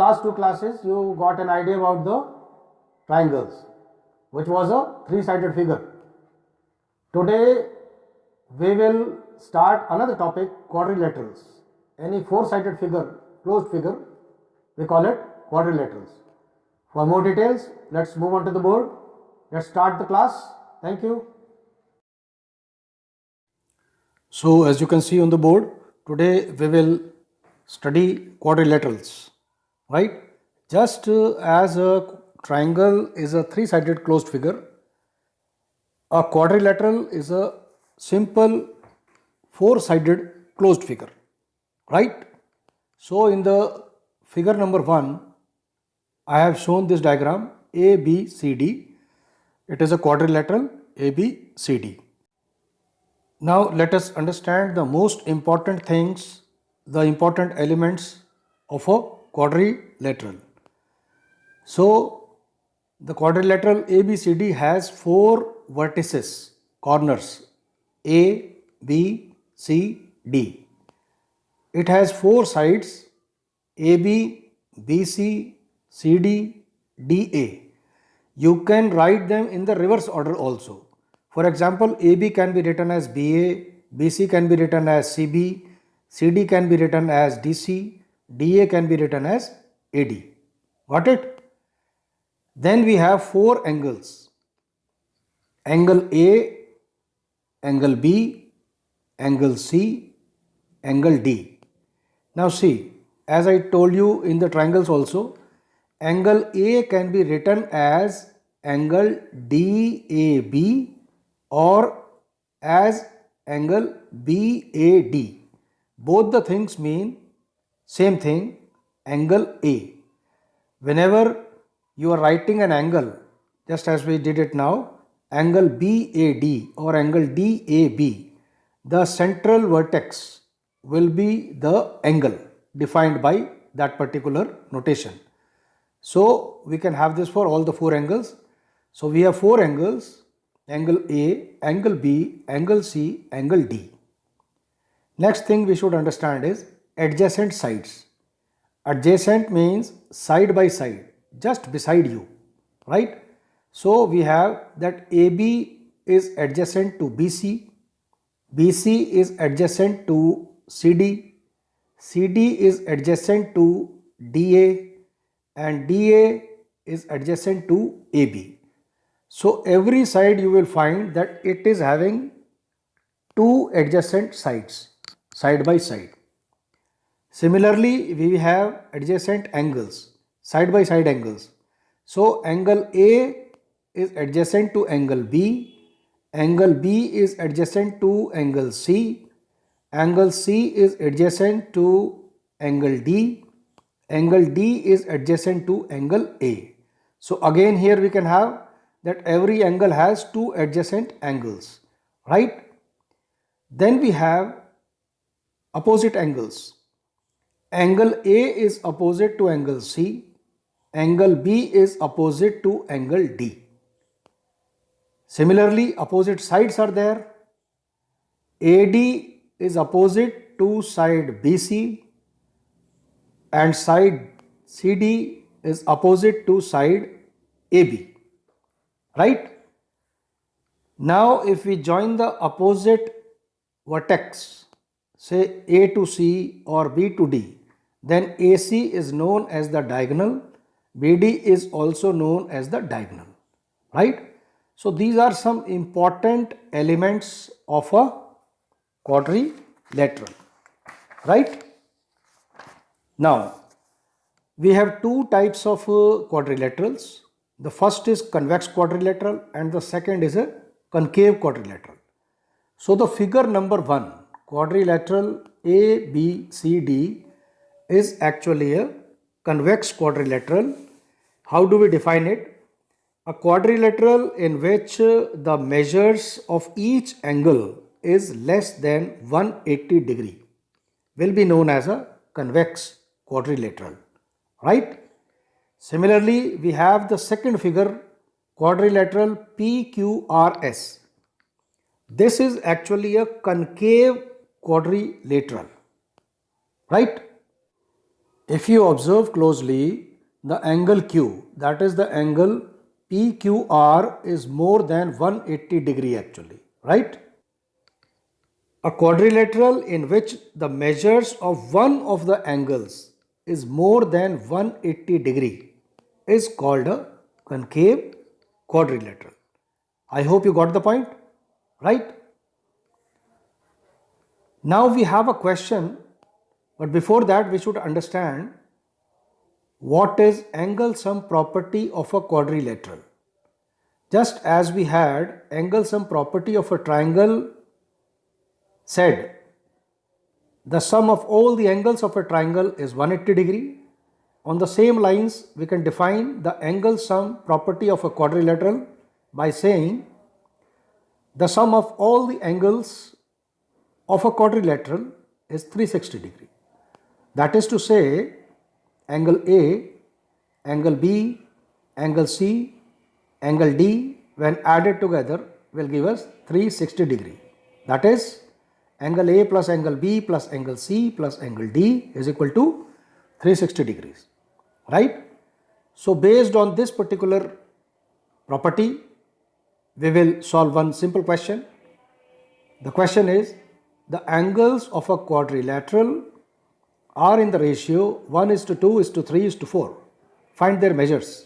last two classes you got an idea about the triangles, which was a three-sided figure. Today we will start another topic, quadrilaterals. Any four-sided figure, closed figure, we call it quadrilaterals. For more details, let's move on to the board. Let's start the class. Thank you. So as you can see on the board, today we will study quadrilaterals, right? Just as a triangle is a three-sided closed figure, a quadrilateral is a simple four-sided closed figure, right? So in the figure number 1, I have shown this diagram ABCD. It is a quadrilateral ABCD. Now let us understand the most important things, the important elements of a quadrilateral. So the quadrilateral ABCD has 4 vertices, corners A, B, C, D. It has 4 sides AB, BC, CD, DA. You can write them in the reverse order also. For example, AB can be written as BA, BC can be written as CB, CD can be written as DC, DA can be written as AD. Got it? Then we have 4 angles. Angle A, angle B, angle C, angle D. Now see, as I told you in the triangles also, angle A can be written as angle DAB or as angle BAD. Both the things mean same thing, angle A. Whenever you are writing an angle, just as we did it now, angle BAD or angle DAB, the central vertex will be the angle defined by that particular notation. So we can have this for all the 4 angles. So we have 4 angles, angle A, angle B, angle C, angle D. Next thing we should understand is adjacent sides. Adjacent means side by side, just beside you, right? So we have that AB is adjacent to BC, BC is adjacent to CD, CD is adjacent to DA, and DA is adjacent to AB. So every side you will find that it is having 2 adjacent sides, side by side. Similarly, we have adjacent angles, side by side angles. So angle A is adjacent to angle B, angle B is adjacent to angle C, angle C is adjacent to angle D, angle D is adjacent to angle A. So again here we can have that every angle has 2 adjacent angles, right? Then we have opposite angles. Angle A is opposite to angle C, angle B is opposite to angle D. Similarly, opposite sides are there. AD is opposite to side BC and side CD is opposite to side AB, right? Now if we join the opposite vertex, say A to C or B to D, then AC is known as the diagonal, BD is also known as the diagonal, right? So these are some important elements of a quadrilateral, right? Now we have 2 types of quadrilaterals. The first is convex quadrilateral and the second is a concave quadrilateral. So the figure number 1, quadrilateral ABCD, is actually a convex quadrilateral. How do we define it? A quadrilateral in which the measures of each angle is less than 180 degree will be known as a convex quadrilateral, right? Similarly, we have the second figure, quadrilateral PQRS. This is actually a concave quadrilateral, right? If you observe closely, the angle Q, that is the angle PQR, is more than 180 degree actually, right? A quadrilateral in which the measures of one of the angles is more than 180 degree is called a concave quadrilateral. I hope you got the point, right? Now we have a question, but before that we should understand what is angle sum property of a quadrilateral. Just as we had angle sum property of a triangle said, the sum of all the angles of a triangle is 180 degree. On the same lines, we can define the angle sum property of a quadrilateral by saying the sum of all the angles of a quadrilateral is 360 degree. That is to say, angle A, angle B, angle C, angle D when added together will give us 360 degree. That is, angle A plus angle B plus angle C plus angle D is equal to 360 degrees, right? So based on this particular property, we will solve one simple question. The question is, the angles of a quadrilateral are in the ratio 1:2:3:4. Find their measures.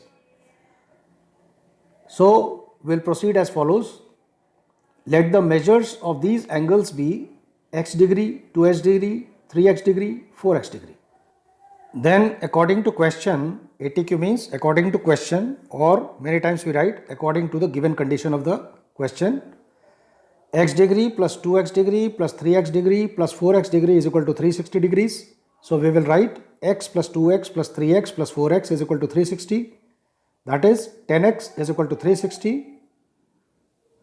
So we'll proceed as follows. Let the measures of these angles be x degree, 2x degree, 3x degree, 4x degree. Then according to question, ATQ means according to question, or many times we write according to the given condition of the question, x degree plus 2x degree plus 3x degree plus 4x degree is equal to 360 degrees. So we will write x plus 2x plus 3x plus 4x is equal to 360. That is 10x is equal to 360.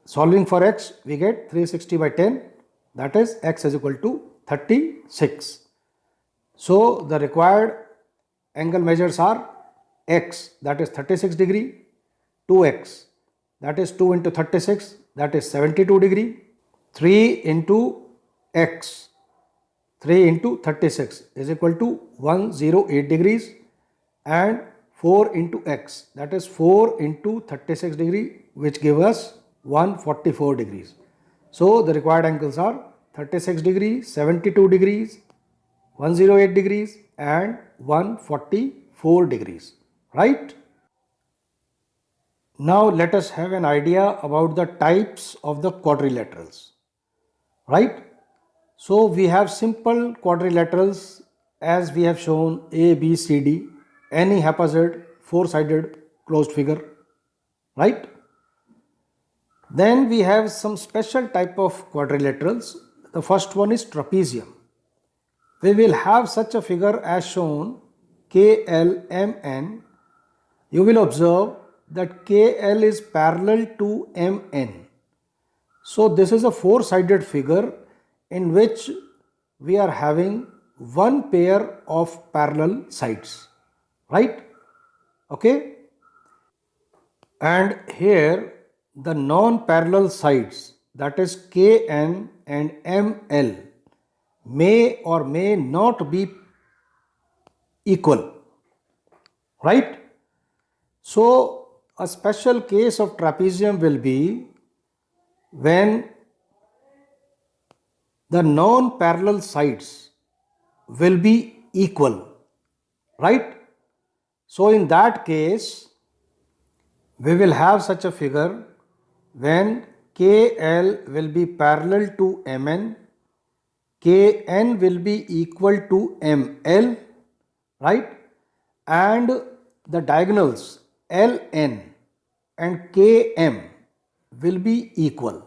Solving for x, we get 360 by 10. That is x is equal to 36. So the required angle measures are x, that is 36 degree, 2x, that is 2 into 36, that is 72 degree, 3 into x, 3 into 36 is equal to 108 degrees, and 4 into x, that is 4 into 36 degree, which give us 144 degrees. So the required angles are 36 degrees, 72 degrees, 108 degrees and 144 degrees, right? Now let us have an idea about the types of the quadrilaterals, right? So we have simple quadrilaterals as we have shown A, B, C, D, any haphazard four-sided closed figure, right? Then we have some special type of quadrilaterals. The first one is trapezium. We will have such a figure as shown KLMN. You will observe that KL is parallel to MN. So this is a four-sided figure in which we are having one pair of parallel sides, right? Okay. And here the non-parallel sides, that is KN and ML, may or may not be equal, right? So a special case of trapezium will be when the non-parallel sides will be equal, right? So in that case, we will have such a figure when KL will be parallel to MN, KN will be equal to ML, right? And the diagonals LN and KM will be equal,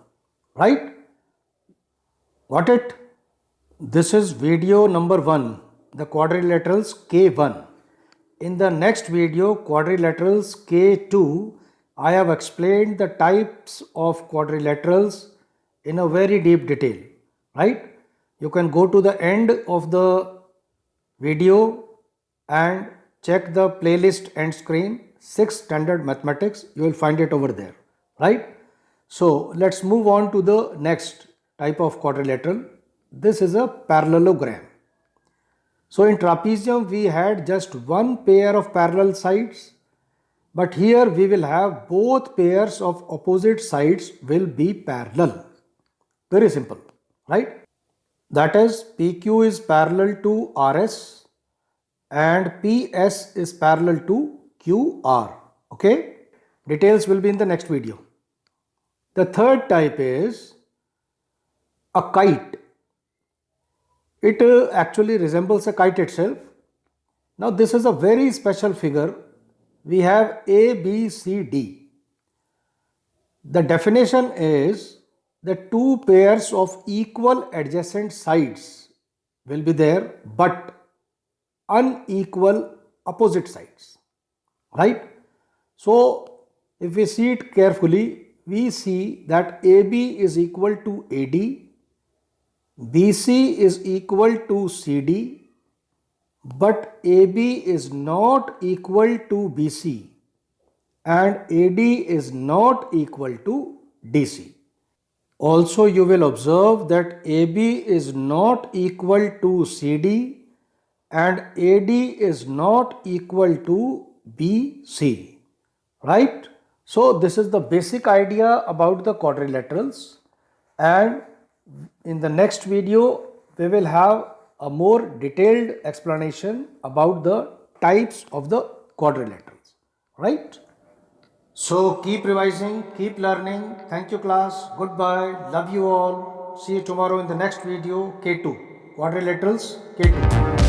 right? Got it? This is video number 1, the quadrilaterals K1. In the next video, quadrilaterals K2, I have explained the types of quadrilaterals in a very deep detail, right? You can go to the end of the video and check the playlist end screen, 6 standard mathematics, you will find it over there, right? So let's move on to the next type of quadrilateral. This is a parallelogram. So in trapezium we had just one pair of parallel sides, but here we will have both pairs of opposite sides will be parallel. Very simple, right? That is, PQ is parallel to RS and PS is parallel to QR. Okay? Details will be in the next video. The third type is a kite. It actually resembles a kite itself. Now this is a very special figure. We have A, B, C, D. The definition is the two pairs of equal adjacent sides will be there, but unequal opposite sides, right? So if we see it carefully, we see that AB is equal to AD, BC is equal to CD, but AB is not equal to BC and AD is not equal to DC. Also you will observe that AB is not equal to CD and AD is not equal to BC, right? So this is the basic idea about the quadrilaterals, and in the next video we will have a more detailed explanation about the types of the quadrilaterals, right? So keep revising, keep learning. Thank you class. Goodbye. Love you all. See you tomorrow in the next video. K2. Quadrilaterals K2.